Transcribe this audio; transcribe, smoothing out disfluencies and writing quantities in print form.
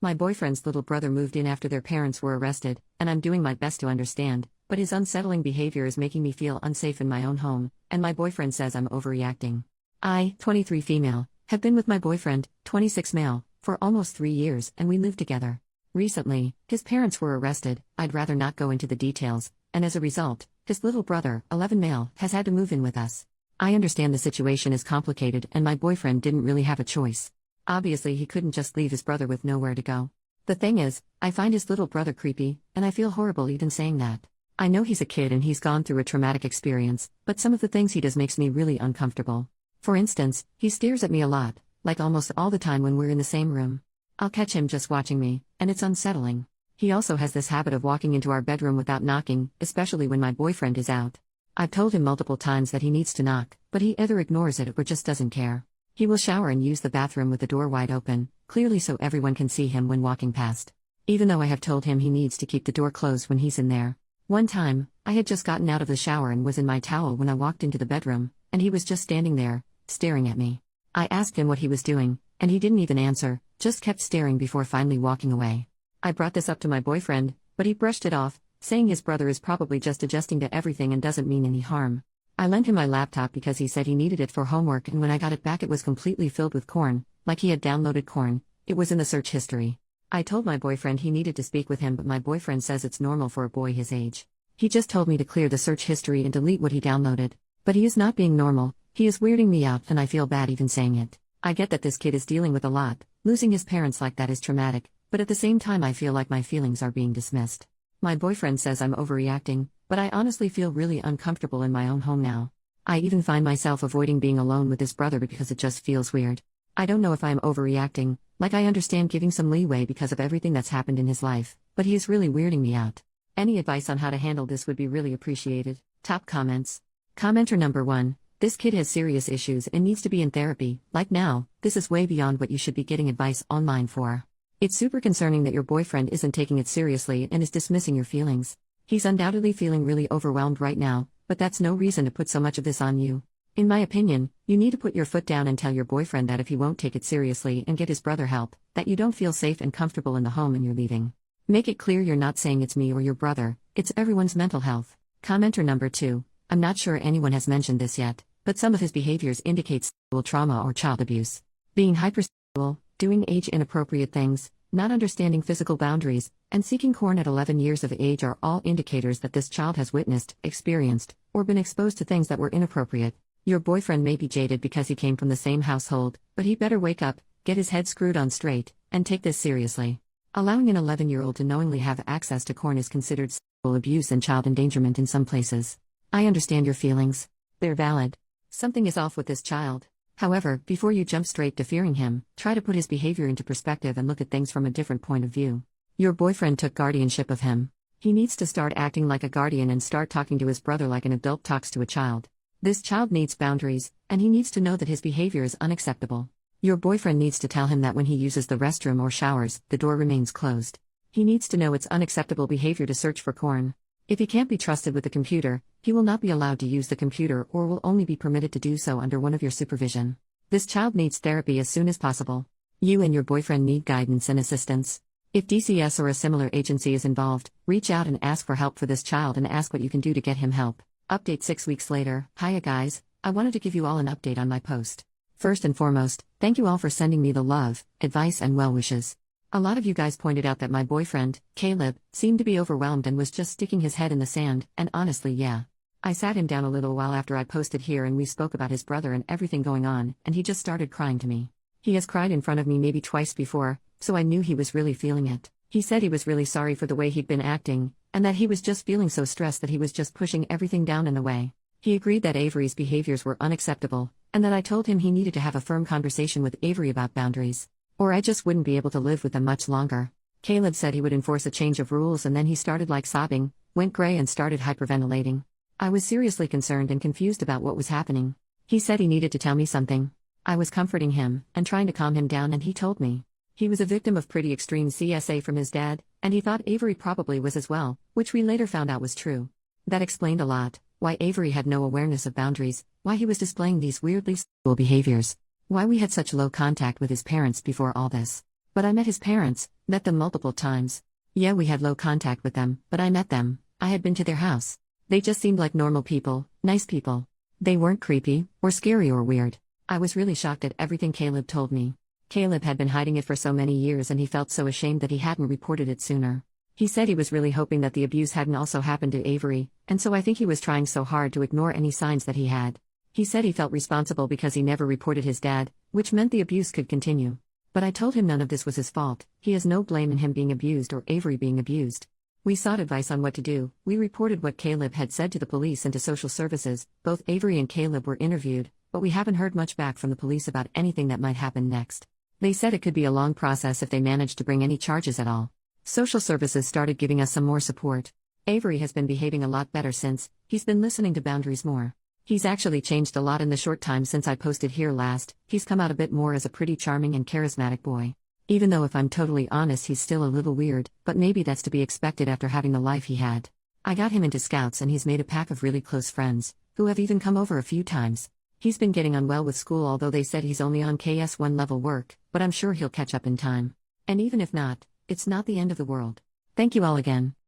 My boyfriend's little brother moved in after their parents were arrested, and I'm doing my best to understand, but his unsettling behavior is making me feel unsafe in my own home, and my boyfriend says I'm overreacting. I, 23 female, have been with my boyfriend, 26 male, for almost 3 years, and we live together. Recently, his parents were arrested. I'd rather not go into the details, and as a result, his little brother, 11 male, has had to move in with us. I understand the situation is complicated and my boyfriend didn't really have a choice. Obviously he couldn't just leave his brother with nowhere to go. The thing is, I find his little brother creepy, and I feel horrible even saying that. I know he's a kid and he's gone through a traumatic experience, but some of the things he does makes me really uncomfortable. For instance, he stares at me a lot, like almost all the time when we're in the same room. I'll catch him just watching me, and it's unsettling. He also has this habit of walking into our bedroom without knocking, especially when my boyfriend is out. I've told him multiple times that he needs to knock, but he either ignores it or just doesn't care. He will shower and use the bathroom with the door wide open, clearly so everyone can see him when walking past. Even though I have told him he needs to keep the door closed when he's in there. One time, I had just gotten out of the shower and was in my towel when I walked into the bedroom, and he was just standing there, staring at me. I asked him what he was doing, and he didn't even answer, just kept staring before finally walking away. I brought this up to my boyfriend, but he brushed it off, saying his brother is probably just adjusting to everything and doesn't mean any harm. I lent him my laptop because he said he needed it for homework, and when I got it back it was completely filled with corn, like he had downloaded corn. It was in the search history. I told my boyfriend he needed to speak with him, but my boyfriend says it's normal for a boy his age. He just told me to clear the search history and delete what he downloaded. But he is not being normal, he is weirding me out and I feel bad even saying it. I get that this kid is dealing with a lot, losing his parents like that is traumatic, but at the same time I feel like my feelings are being dismissed. My boyfriend says I'm overreacting, but I honestly feel really uncomfortable in my own home now. I even find myself avoiding being alone with his brother because it just feels weird. I don't know if I'm overreacting, like I understand giving some leeway because of everything that's happened in his life, but he is really weirding me out. Any advice on how to handle this would be really appreciated. Top comments. Commenter number 1. This kid has serious issues and needs to be in therapy. Like now, this is way beyond what you should be getting advice online for. It's super concerning that your boyfriend isn't taking it seriously and is dismissing your feelings. He's undoubtedly feeling really overwhelmed right now, but that's no reason to put so much of this on you. In my opinion, you need to put your foot down and tell your boyfriend that if he won't take it seriously and get his brother help, that you don't feel safe and comfortable in the home and you're leaving. Make it clear you're not saying it's me or your brother, it's everyone's mental health. Commenter number 2. I'm not sure anyone has mentioned this yet, but some of his behaviors indicate sexual trauma or child abuse. Being hypersexual, doing age-inappropriate things, not understanding physical boundaries, and seeking corn at 11 years of age are all indicators that this child has witnessed, experienced, or been exposed to things that were inappropriate. Your boyfriend may be jaded because he came from the same household, but he better wake up, get his head screwed on straight, and take this seriously. Allowing an 11-year-old to knowingly have access to corn is considered sexual abuse and child endangerment in some places. I understand your feelings. They're valid. Something is off with this child. However, before you jump straight to fearing him, try to put his behavior into perspective and look at things from a different point of view. Your boyfriend took guardianship of him. He needs to start acting like a guardian and start talking to his brother like an adult talks to a child. This child needs boundaries, and he needs to know that his behavior is unacceptable. Your boyfriend needs to tell him that when he uses the restroom or showers, the door remains closed. He needs to know it's unacceptable behavior to search for corn. If he can't be trusted with the computer, he will not be allowed to use the computer or will only be permitted to do so under one of your supervision. This child needs therapy as soon as possible. You and your boyfriend need guidance and assistance. If DCS or a similar agency is involved, reach out and ask for help for this child and ask what you can do to get him help. Update 6 weeks later. Hiya guys, I wanted to give you all an update on my post. First and foremost, thank you all for sending me the love, advice and well wishes. A lot of you guys pointed out that my boyfriend, Caleb, seemed to be overwhelmed and was just sticking his head in the sand, and honestly yeah. I sat him down a little while after I posted here and we spoke about his brother and everything going on, and he just started crying to me. He has cried in front of me maybe twice before, so I knew he was really feeling it. He said he was really sorry for the way he'd been acting, and that he was just feeling so stressed that he was just pushing everything down in the way. He agreed that Avery's behaviors were unacceptable, and that I told him he needed to have a firm conversation with Avery about boundaries, or I just wouldn't be able to live with them much longer. Caleb said he would enforce a change of rules and then he started sobbing, went gray and started hyperventilating. I was seriously concerned and confused about what was happening. He said he needed to tell me something. I was comforting him, and trying to calm him down and he told me. He was a victim of pretty extreme CSA from his dad, and he thought Avery probably was as well, which we later found out was true. That explained a lot, why Avery had no awareness of boundaries, why he was displaying these weirdly sexual behaviors, why we had such low contact with his parents before all this. But I met his parents, met them multiple times. Yeah, we had low contact with them, but I met them. I had been to their house. They just seemed like normal people, nice people. They weren't creepy, or scary or weird. I was really shocked at everything Caleb told me. Caleb had been hiding it for so many years and he felt so ashamed that he hadn't reported it sooner. He said he was really hoping that the abuse hadn't also happened to Avery, and so I think he was trying so hard to ignore any signs that he had. He said he felt responsible because he never reported his dad, which meant the abuse could continue. But I told him none of this was his fault. He has no blame in him being abused or Avery being abused. We sought advice on what to do. We reported what Caleb had said to the police and to social services. Both Avery and Caleb were interviewed, but we haven't heard much back from the police about anything that might happen next. They said it could be a long process if they managed to bring any charges at all. Social services started giving us some more support. Avery has been behaving a lot better since. He's been listening to boundaries more. He's actually changed a lot in the short time since I posted here last. He's come out a bit more as a pretty charming and charismatic boy. Even though if I'm totally honest he's still a little weird, but maybe that's to be expected after having the life he had. I got him into Scouts and he's made a pack of really close friends, who have even come over a few times. He's been getting on well with school, although they said he's only on KS1 level work, but I'm sure he'll catch up in time. And even if not, it's not the end of the world. Thank you all again.